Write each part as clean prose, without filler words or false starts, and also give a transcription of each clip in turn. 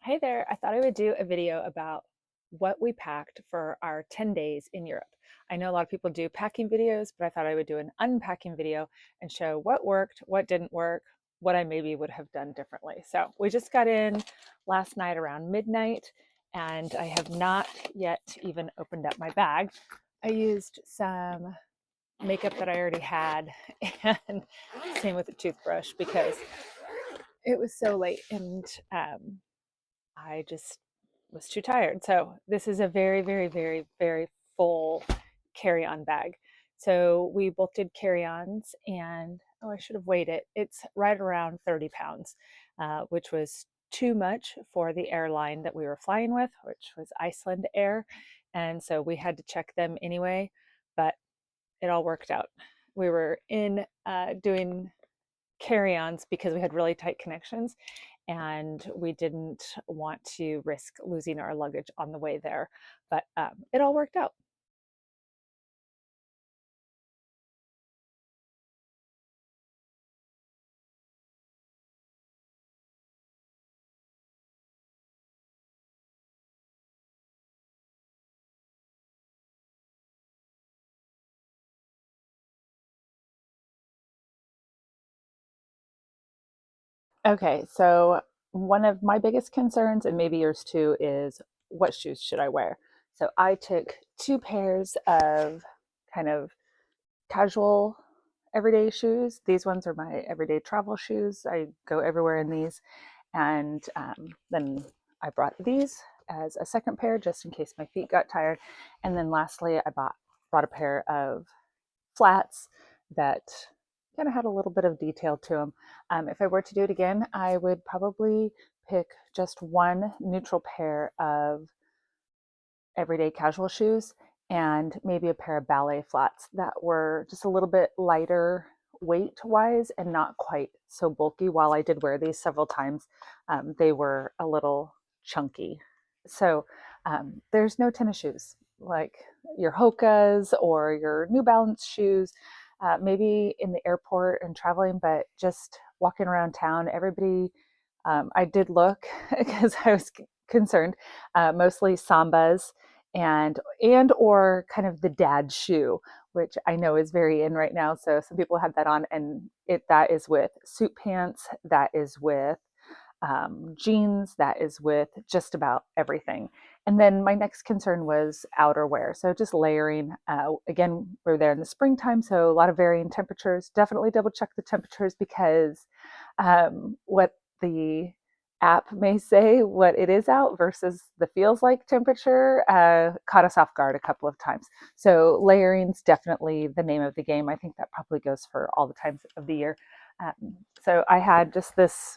Hey there, I thought I would do a video about what we packed for our 10 days in Europe. I know a lot of people do packing videos, but I thought I would do an unpacking video and show what worked, what didn't work, what I maybe would have done differently. So we just got in last night around midnight, and I have not yet even opened up my bag. I used some makeup that I already had, and same with the toothbrush because it was so late and I just was too tired. So this is a very, very, very, very full carry-on bag. So we both did carry-ons, and oh, I should have weighed it. It's right around 30 pounds, which was too much for the airline that we were flying with, which was Iceland Air. And so we had to check them anyway, but it all worked out. We were in doing carry-ons because we had really tight connections and we didn't want to risk losing our luggage on the way there, but it all worked out. Okay, so one of my biggest concerns, and maybe yours too, is what shoes should I wear? So I took two pairs of kind of casual everyday shoes. These ones are my everyday travel shoes. I go everywhere in these. And then I brought these as a second pair just in case my feet got tired. And then lastly, I brought a pair of flats that kind of had a little bit of detail to them. If I were to do it again, I would probably pick just one neutral pair of everyday casual shoes and maybe a pair of ballet flats that were just a little bit lighter weight wise and not quite so bulky. While I did wear these several times, they were a little chunky. So there's no tennis shoes like your Hoka's or your New Balance shoes. Maybe in the airport and traveling, but just walking around town, everybody. I did look because I was concerned. Mostly Sambas and or kind of the dad shoe, which I know is very in right now. So some people have that on, and that is with suit pants, that is with jeans, that is with just about everything. And then my next concern was outerwear. So just layering. Again, we're there in the springtime, so a lot of varying temperatures. Definitely double check the temperatures because what the app may say what it is out versus the feels like temperature caught us off guard a couple of times. So layering's definitely the name of the game. I think that probably goes for all the times of the year. So I had just this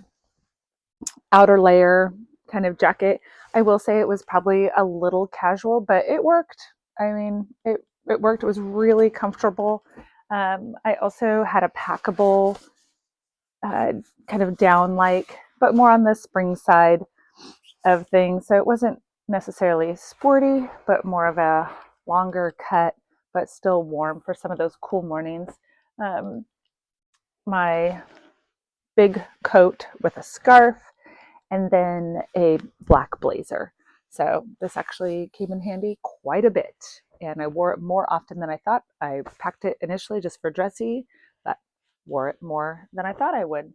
outer layer kind of jacket. I will say it was probably a little casual, but it worked. I mean, it worked. It was really comfortable. I also had a packable uh, kind of down like, but more on the spring side of things. So it wasn't necessarily sporty, but more of a longer cut, but still warm for some of those cool mornings. Um, my big coat with a scarf and then a black blazer. So this actually came in handy quite a bit. And I wore it more often than I thought. I packed it initially just for dressy, but wore it more than I thought I would.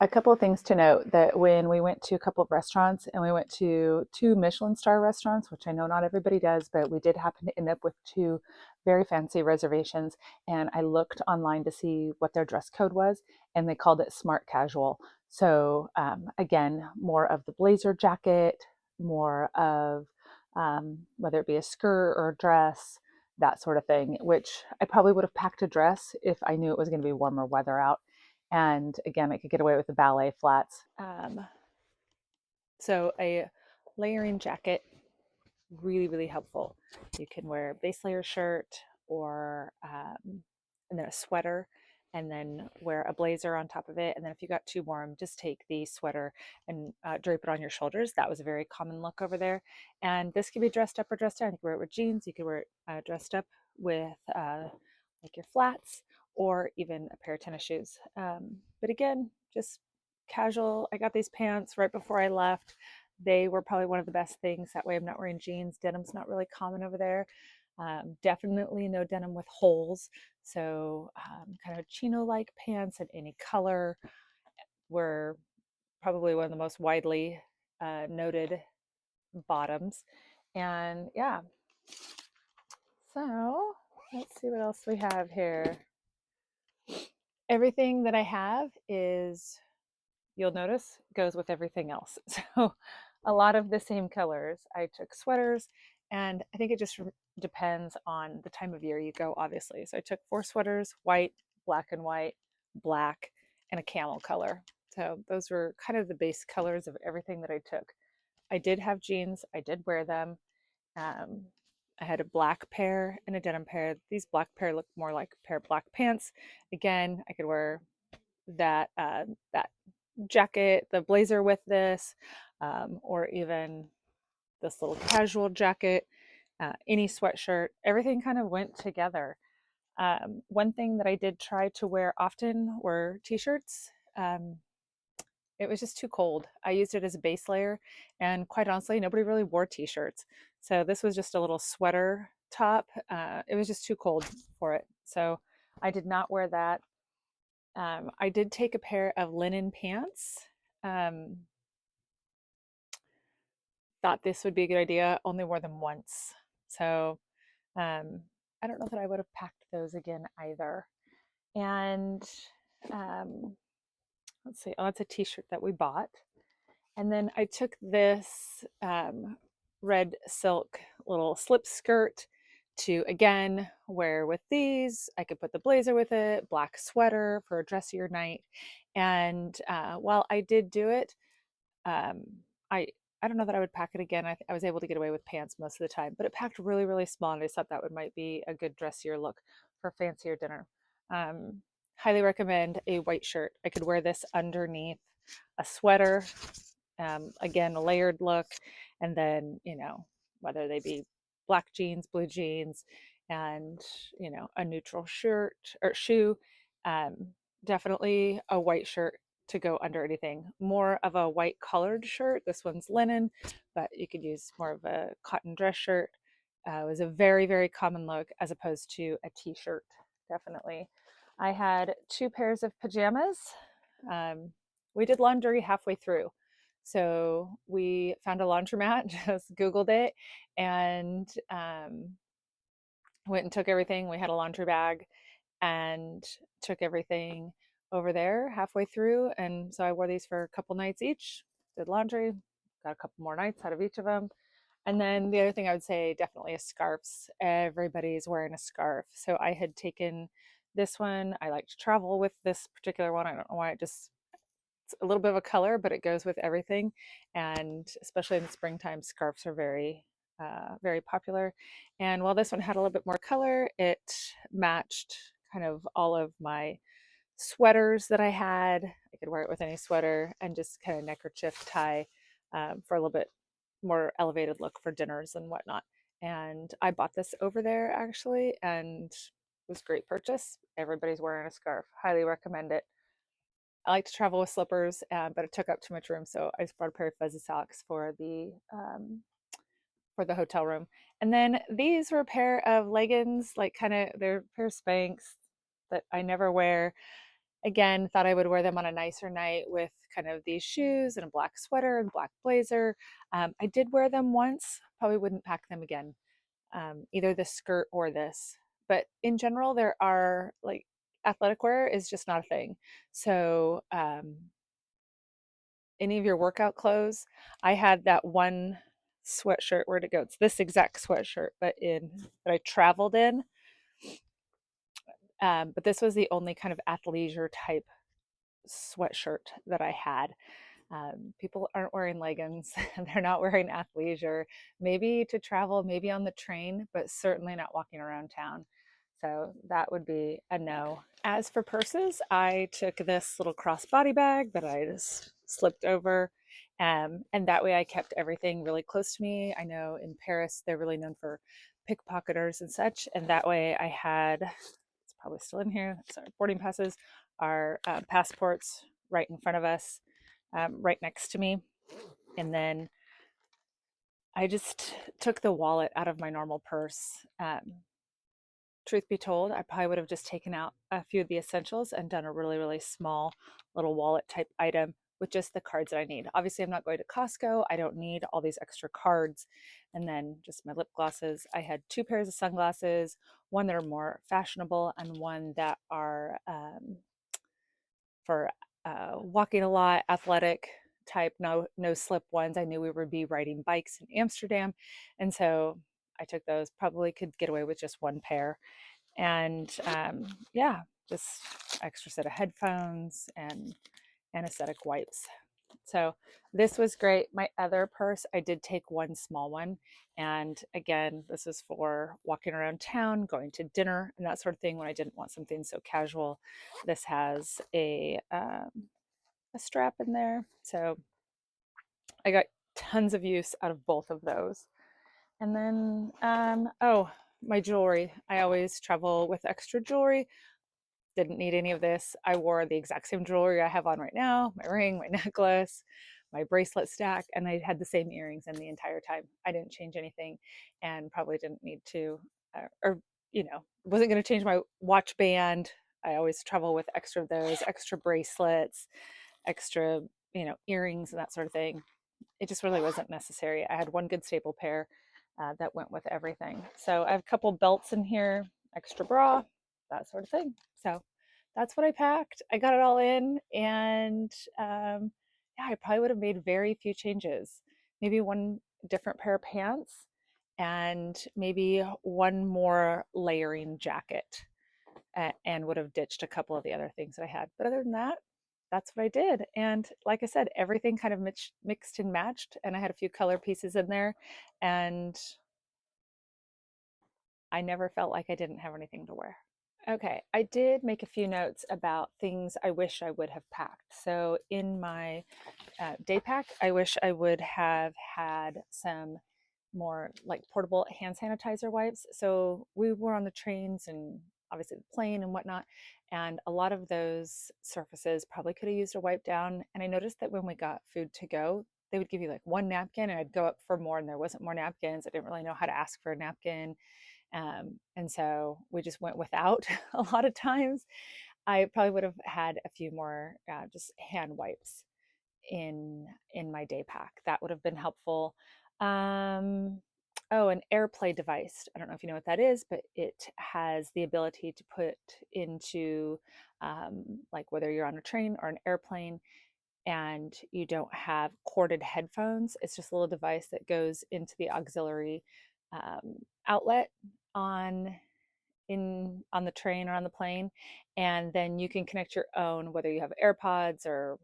A couple of things to note that when we went to a couple of restaurants and we went to two Michelin star restaurants, which I know not everybody does, but we did happen to end up with two very fancy reservations. And I looked online to see what their dress code was, and they called it smart casual. So again, more of the blazer jacket, more of whether it be a skirt or a dress, that sort of thing, which I probably would have packed a dress if I knew it was going to be warmer weather out. And again, I could get away with the ballet flats. So a layering jacket, really, really helpful. You can wear a base layer shirt or and then a sweater and then wear a blazer on top of it. And then if you got too warm, just take the sweater and drape it on your shoulders. That was a very common look over there. And this could be dressed up or dressed down. You could wear it with jeans. You could wear it dressed up with like your flats or even a pair of tennis shoes. But again, just casual. I got these pants right before I left. they were probably one of the best things. That way I'm not wearing jeans. Denim's not really common over there. Definitely no denim with holes. So kind of chino-like pants in any color were probably one of the most widely noted bottoms. And yeah, so let's see what else we have here. Everything that I have is, you'll notice, goes with everything else. So a lot of the same colors. I took sweaters, and I think it just depends on the time of year you go, obviously. So I took 4 sweaters, white, and white, black, and a camel color. So those were kind of the base colors of everything that I took. I did have jeans. I did wear them. Um, I had a black pair and a denim pair. These black pair look more like a pair of black pants. Again, I could wear that jacket, the blazer with this, or even this little casual jacket, any sweatshirt. Everything kind of went together. One thing that I did try to wear often were t-shirts. It was just too cold. I used it as a base layer, and quite honestly, nobody really wore t-shirts. So this was just a little sweater top. It was just too cold for it. So I did not wear that. I did take a pair of linen pants. Thought this would be a good idea. Only wore them once. So I don't know that I would have packed those again either. And um, let's see. Oh, it's a t-shirt that we bought. And then I took this red silk little slip skirt to, again, wear with these. I could put the blazer with it, black sweater for a dressier night. And while I did do it, um, I I don't know that I would pack it again. I was able to get away with pants most of the time, but it packed really, really small, and I thought that might be a good dressier look for fancier dinner. Um, Highly recommend a white shirt. I could wear this underneath a sweater, again, a layered look, and then, whether they be black jeans, blue jeans, and, a neutral shirt or shoe. Um, Definitely a white shirt to go under anything. More of a white collared shirt. This one's linen, but you could use more of a cotton dress shirt. It was a very, very common look as opposed to a t-shirt, definitely. I had 2 pairs of pajamas. Um, we did laundry halfway through. So we found a laundromat, just Googled it, and went and took everything. We had a laundry bag and took everything over there halfway through. And so I wore these for a couple nights each, did laundry, got a couple more nights out of each of them. And then the other thing I would say definitely is scarves. Everybody's wearing a scarf. So I had taken this one. I like to travel with this particular one. I don't know why, it's a little bit of a color, but it goes with everything. And especially in the springtime, scarves are very popular. And while this one had a little bit more color, it matched kind of all of my sweaters that I had. I could wear it with any sweater and just kind of neckerchief tie for a little bit more elevated look for dinners and whatnot. And I bought this over there actually, and it was a great purchase. Everybody's wearing a scarf. Highly recommend it. I like to travel with slippers, but it took up too much room, so I just brought a pair of fuzzy socks for the hotel room. And then these were a pair of leggings, like they're a pair of Spanx that I never wear. Again, thought I would wear them on a nicer night with kind of these shoes and a black sweater and black blazer. I did wear them once, probably wouldn't pack them again, either the skirt or this. But in general, there are like athletic wear is just not a thing. So any of your workout clothes, I had that one sweatshirt. Where'd it go? It's this exact sweatshirt, but that I traveled in. But this was the only kind of athleisure type sweatshirt that I had. People aren't wearing leggings. They're not wearing athleisure, maybe to travel, maybe on the train, but certainly not walking around town. So that would be a no. As for purses, I took this little crossbody bag that I just slipped over. And that way I kept everything really close to me. I know in Paris, they're really known for pickpocketers and such. And that way I had, it's probably still in here, sorry, boarding passes, our passports right in front of us, right next to me. And then I just took the wallet out of my normal purse. Truth be told, I probably would have just taken out a few of the essentials and done a really, really small little wallet type item with just the cards that I need. Obviously, I'm not going to Costco. I don't need all these extra cards. And then just my lip glosses. I had two pairs of sunglasses, one that are more fashionable and one that are for walking a lot, athletic type, no slip ones. I knew we would be riding bikes in Amsterdam. And so I took those, probably could get away with just one pair. And yeah, just extra set of headphones and anesthetic wipes. So this was great. My other purse, I did take one small one. And again, this is for walking around town, going to dinner, and that sort of thing when I didn't want something so casual. This has a strap in there. So I got tons of use out of both of those. And then, oh, my jewelry. I always travel with extra jewelry. Didn't need any of this. I wore the exact same jewelry I have on right now, my ring, my necklace, my bracelet stack, and I had the same earrings in the entire time. I didn't change anything and probably didn't need to, or, wasn't going to change my watch band. I always travel with extra of those, extra bracelets, extra, earrings and that sort of thing. It just really wasn't necessary. I had one good staple pair that went with everything. So I have a couple belts in here, extra bra, that sort of thing. So that's what I packed. I got it all in, and yeah, I probably would have made very few changes. Maybe one different pair of pants, and maybe one more layering jacket, and would have ditched a couple of the other things that I had. But other than that, that's what I did. And like I said, everything kind of mixed and matched. And I had a few color pieces in there. And I never felt like I didn't have anything to wear. Okay, I did make a few notes about things I wish I would have packed. So in my day pack, I wish I would have had some more like portable hand sanitizer wipes. So we were on the trains and obviously the plane and whatnot, and a lot of those surfaces probably could have used a wipe down. And I noticed that when we got food to go, they would give you like one napkin, and I'd go up for more, and there wasn't more napkins. I didn't really know how to ask for a napkin. And so we just went without a lot of times. I probably would have had a few more just hand wipes in my day pack. That would have been helpful. Um, oh, an AirPlay device. I don't know if you know what that is, but it has the ability to put into like whether you're on a train or an airplane and you don't have corded headphones. It's just a little device that goes into the auxiliary outlet on on the train or on the plane, and then you can connect your own, whether you have AirPods or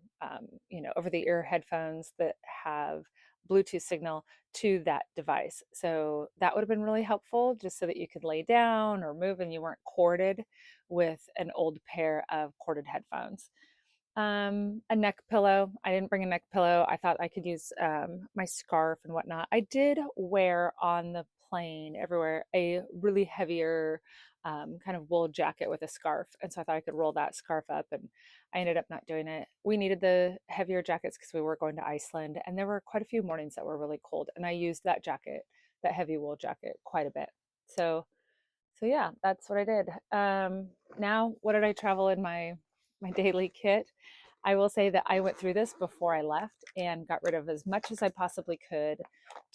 over the ear headphones that have Bluetooth signal to that device. So that would have been really helpful, just so that you could lay down or move and you weren't corded with an old pair of corded headphones. A neck pillow. I didn't bring a neck pillow. I thought I could use my scarf and whatnot. I did wear on the plane everywhere a really heavier kind of wool jacket with a scarf. And so I thought I could roll that scarf up, and I ended up not doing it. We needed the heavier jackets because we were going to Iceland, and there were quite a few mornings that were really cold. And I used that jacket, that heavy wool jacket, quite a bit. So yeah, that's what I did. Now, what did I travel in my daily kit? I will say that I went through this before I left and got rid of as much as I possibly could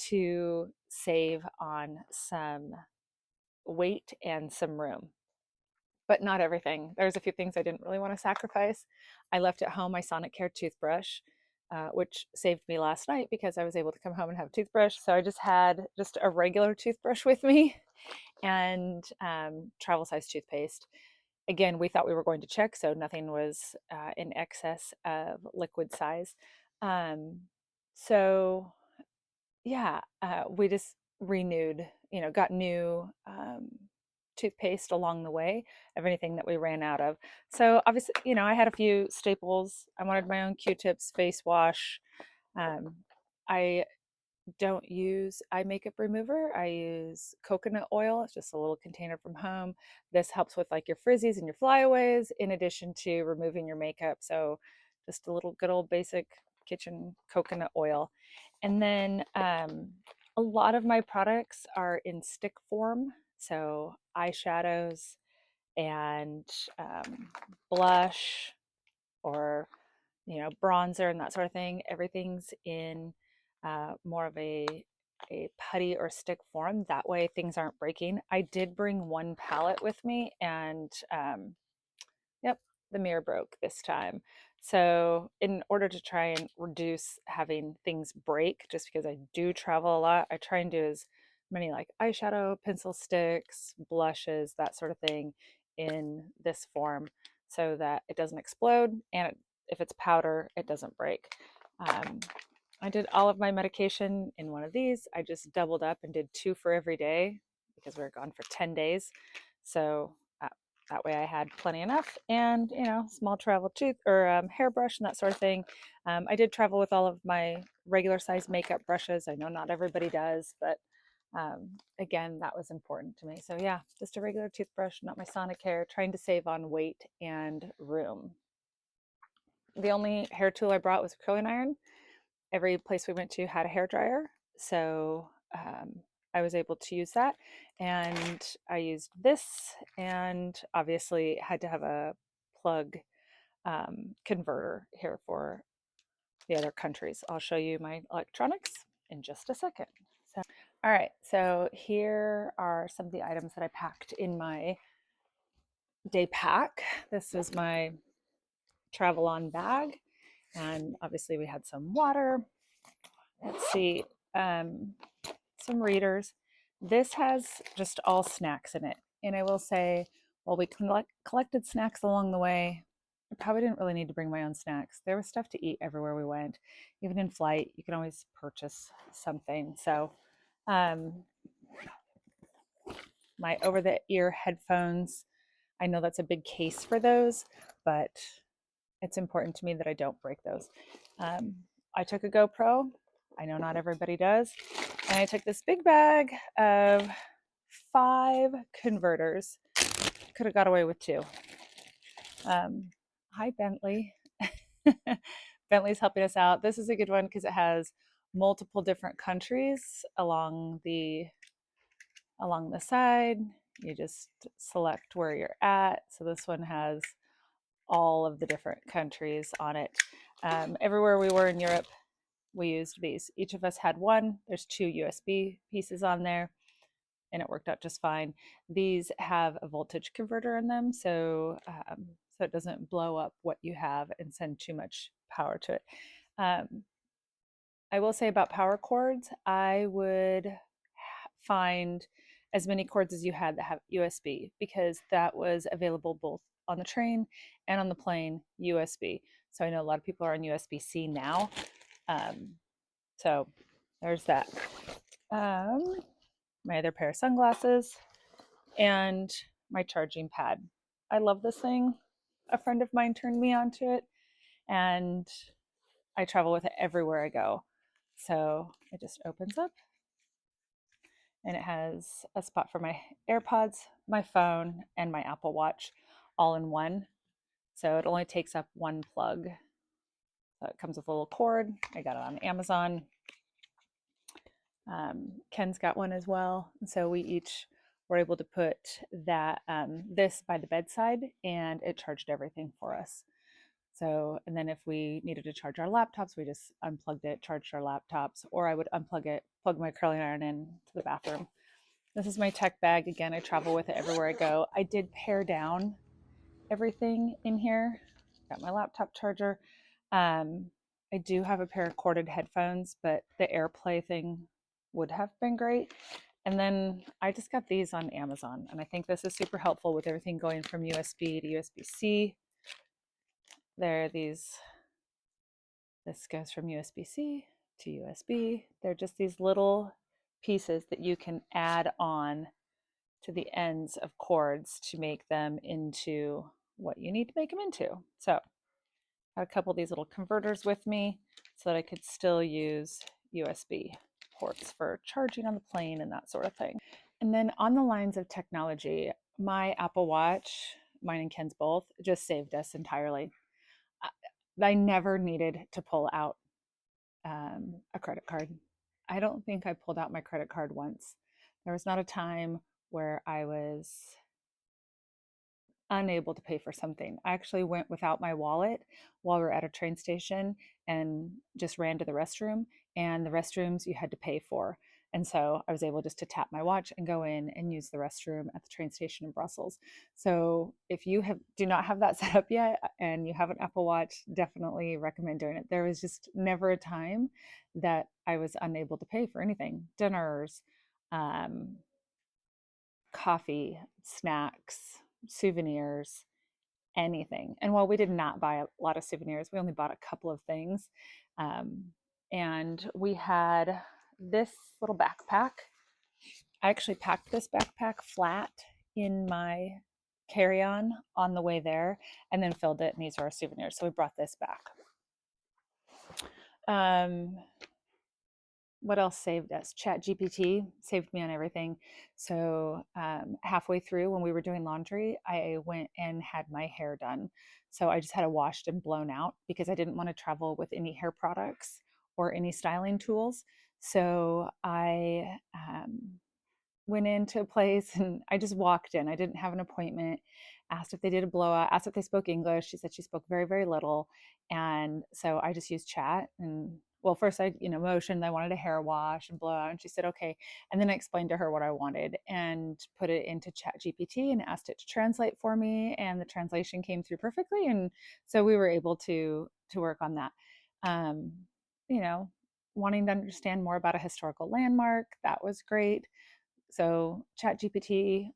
to save on some weight and some room, but not everything. There's a few things I didn't really want to sacrifice. I left at home my Sonic Care toothbrush, which saved me last night because I was able to come home and have a toothbrush. So I just had just a regular toothbrush with me and travel size toothpaste. Again, we thought we were going to check, so nothing was in excess of liquid size. Um, so yeah, we just renewed, got new toothpaste along the way of anything that we ran out of. So obviously, I had a few staples. I wanted my own Q-tips, face wash. I don't use eye makeup remover. I use coconut oil. It's just a little container from home. This helps with like your frizzies and your flyaways in addition to removing your makeup. So just a little good old basic kitchen coconut oil. And then A lot of my products are in stick form, so eyeshadows and blush or bronzer and that sort of thing. Everything's in more of a putty or stick form. That way things aren't breaking. I did bring one palette with me, and yep, the mirror broke this time. So, in order to try and reduce having things break, just because I do travel a lot, I try and do as many like eyeshadow, pencil sticks, blushes, that sort of thing in this form so that it doesn't explode. And if it's powder, it doesn't break. Um, I did all of my medication in one of these. I just doubled up and did two for every day because we were gone for 10 days. So that way I had plenty enough, and small travel tooth or hairbrush and that sort of thing. I did travel with all of my regular size makeup brushes. I know not everybody does, but again, that was important to me. So yeah, just a regular toothbrush, not my sonic hair, trying to save on weight and room. The only hair tool I brought was a curling iron. Every place we went to had a hair dryer, so I was able to use that. And I used this, and obviously had to have a plug converter here for the other countries. I'll show you my electronics in just a second. So, all right, so here are some of the items that I packed in my day pack. This was my travel on bag, and obviously we had some water. Let's see, some readers. This has just all snacks in it. And I will say, while we collected snacks along the way, I probably didn't really need to bring my own snacks. There was stuff to eat everywhere we went. Even in flight, you can always purchase something. So, um, my over the ear headphones, I know that's a big case for those, but it's important to me that I don't break those. I took a GoPro. I know not everybody does. And I took this big bag of 5 converters. Could have got away with 2. Hi, Bentley. Bentley's helping us out. This is a good one because it has multiple different countries along the side. You just select where you're at. So this one has all of the different countries on it. Everywhere we were in Europe, we used these. Each of us had one. There's 2 USB pieces on there, and it worked out just fine. These have a voltage converter in them, so it doesn't blow up what you have and send too much power to it. I will say about power cords, I would find as many cords as you had that have USB, because that was available both on the train and on the plane, USB. So I know a lot of people are on USB-C now. So there's that. My other pair of sunglasses and my charging pad. I love this thing. A friend of mine turned me onto it, and I travel with it everywhere I go. So it just opens up, and it has a spot for my AirPods, my phone, and my Apple Watch all in one. So it only takes up one plug. So it comes with a little cord. I got it on Amazon. Ken's got one as well. So we each were able to put that this by the bedside, and it charged everything for us. So, and then if we needed to charge our laptops, we just unplugged it, charged our laptops, or I would unplug it, plug my curling iron in to the bathroom. This is my tech bag. Again, I travel with it everywhere I go. I did pare down everything in here. Got my laptop charger. I do have a pair of corded headphones, but the AirPlay thing would have been great. And then I just got these on Amazon, and I think this is super helpful with everything going from USB to USB-C. There are these, this goes from USB-C to USB. They're just these little pieces that you can add on to the ends of cords to make them into what you need to make them into. So I had a couple of these little converters with me so that I could still use USB ports for charging on the plane and that sort of thing. And then on the lines of technology, my Apple Watch, mine and Ken's both, just saved us entirely. I never needed to pull out a credit card. I don't think I pulled out my credit card once. There was not a time where I was unable to pay for something. I actually went without my wallet while we were at a train station and just ran to the restroom. And the restrooms you had to pay for. And so I was able just to tap my watch and go in and use the restroom at the train station in Brussels. So if you do not have that set up yet and you have an Apple Watch, definitely recommend doing it. There was just never a time that I was unable to pay for anything. Dinners, um, coffee, snacks, souvenirs, anything. And while we did not buy a lot of souvenirs, we only bought a couple of things. Um, and we had this little backpack. I actually packed this backpack flat in my carry-on the way there and then filled it, and these are our souvenirs. So we brought this back. What else saved us? Chat GPT saved me on everything. So halfway through when we were doing laundry, I went and had my hair done. So I just had it washed and blown out because I didn't want to travel with any hair products or any styling tools. So I went into a place and I just walked in. I didn't have an appointment, asked if they did a blowout, asked if they spoke English. She said she spoke very, very little. And so I just used chat. And well, first I, motioned, I wanted a hair wash and blowout. And she said, okay. And then I explained to her what I wanted and put it into Chat GPT and asked it to translate for me. And the translation came through perfectly. And so we were able to work on that. Um, you know, wanting to understand more about a historical landmark, that was great. So Chat GPT,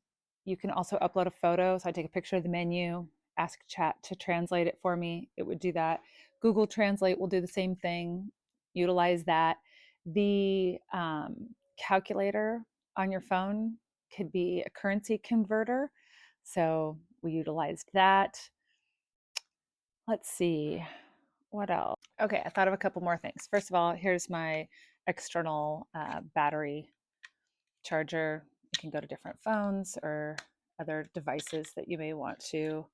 you can also upload a photo. So I take a picture of the menu, ask Chat to translate it for me. It would do that. Google Translate will do the same thing. Utilize that. The calculator on your phone could be a currency converter. So we utilized that. Let's see, what else? Okay, I thought of a couple more things. First of all, here's my external battery charger. You can go to different phones or other devices that you may want to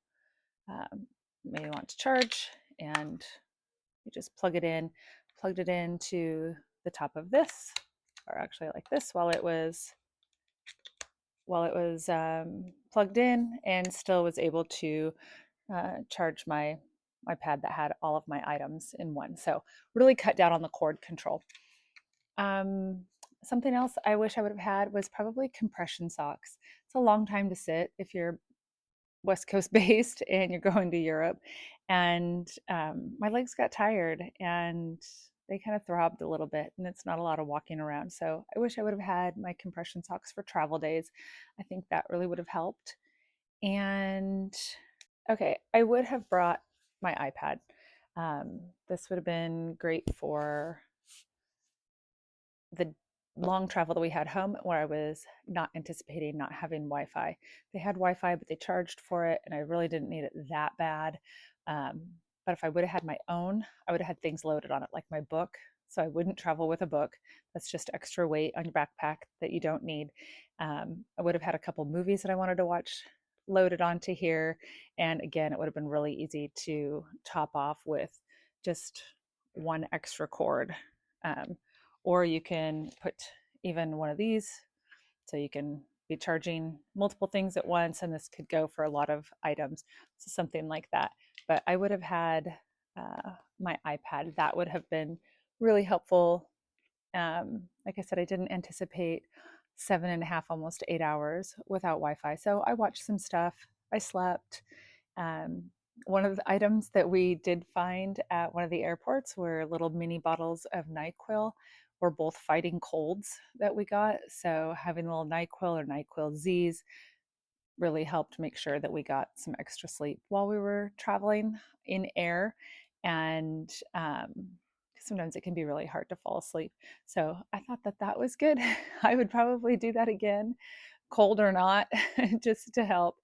charge, and you just plug it in. Plugged it into the top of this, or actually like this, while it was plugged in, and still was able to charge my pad that had all of my items in one. So really cut down on the cord control. Something else I wish I would have had was probably compression socks. It's a long time to sit if you're West Coast based and you're going to Europe. And my legs got tired and they kind of throbbed a little bit, and it's not a lot of walking around. So I wish I would have had my compression socks for travel days. I think that really would have helped. And okay, I would have brought my iPad. This would have been great for the long travel that we had home, where I was not anticipating not having Wi-Fi. They had Wi-Fi, but they charged for it, and I really didn't need it that bad. But if I would have had my own, I would have had things loaded on it, like my book. So I wouldn't travel with a book. That's just extra weight on your backpack that you don't need. I would have had a couple movies that I wanted to watch loaded onto here. And again, it would have been really easy to top off with just one extra cord. Or you can put even one of these, so you can be charging multiple things at once, and this could go for a lot of items. So something like that. But I would have had my iPad. That would have been really helpful. Like I said, I didn't anticipate 7.5, almost 8 hours without Wi-Fi. So I watched some stuff. I slept. One of the items that we did find at one of the airports were little mini bottles of NyQuil. We're both fighting colds that we got. So having a little NyQuil or NyQuil Z's really helped make sure that we got some extra sleep while we were traveling in air. And sometimes it can be really hard to fall asleep. So I thought that that was good. I would probably do that again, cold or not, just to help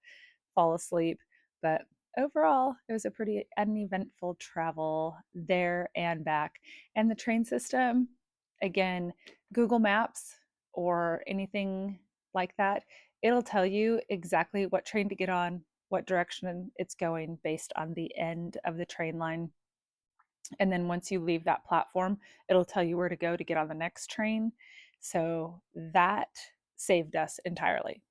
fall asleep. But overall, it was a pretty uneventful travel there and back. And the train system, again, Google Maps or anything like that, it'll tell you exactly what train to get on, what direction it's going based on the end of the train line. And then once you leave that platform, it'll tell you where to go to get on the next train. So that saved us entirely.